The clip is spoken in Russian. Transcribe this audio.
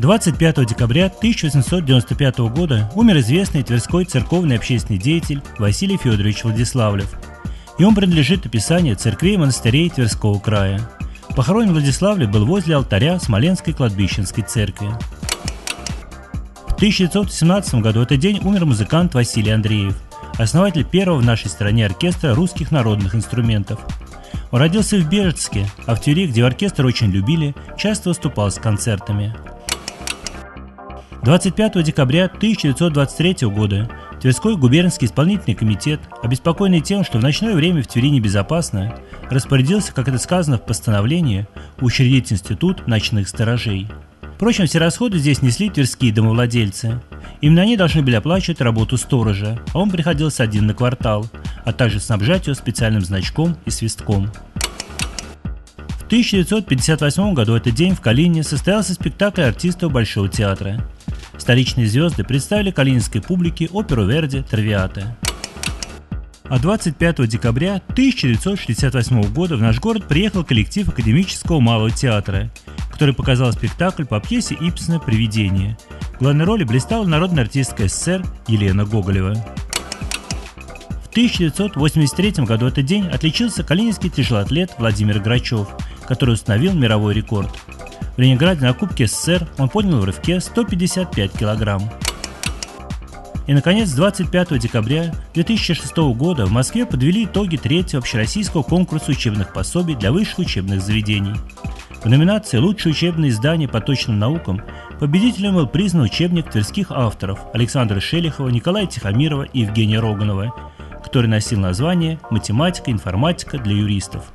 25 декабря 1895 года умер известный тверской церковный общественный деятель Василий Федорович Владиславлев. Ему принадлежит описание церквей и монастырей Тверского края. Похоронен Владиславлев был возле алтаря Смоленской кладбищенской церкви. В 1917 году в этот день умер музыкант Василий Андреев, основатель первого в нашей стране оркестра русских народных инструментов. Он родился в Бежецке, а в Твери, где оркестр очень любили, часто выступал с концертами. 25 декабря 1923 года Тверской губернский исполнительный комитет, обеспокоенный тем, что в ночное время в Твери небезопасно, распорядился, как это сказано в постановлении, учредить институт ночных сторожей. Впрочем, все расходы здесь несли тверские домовладельцы. Именно они должны были оплачивать работу сторожа, а он приходился один на квартал, а также снабжать его специальным значком и свистком. В 1958 году в этот день в Калине состоялся спектакль артистов Большого театра. Столичные звезды представили калининской публике оперу Верди «Травиата». А 25 декабря 1968 года в наш город приехал коллектив Академического малого театра, который показал спектакль по пьесе Ибсена «Привидение». В главной роли блистала народная артистка СССР Елена Гоголева. В 1983 году в этот день отличился калининский тяжелоатлет Владимир Грачев, который установил мировой рекорд. В Ленинграде на Кубке СССР он поднял в рывке 155 килограмм. И, наконец, 25 декабря 2006 года в Москве подвели итоги третьего общероссийского конкурса учебных пособий для высших учебных заведений. В номинации «Лучшее учебное издание по точным наукам» победителем был признан учебник тверских авторов Александра Шелихова, Николая Тихомирова и Евгения Роганова, который носил название «Математика, информатика для юристов».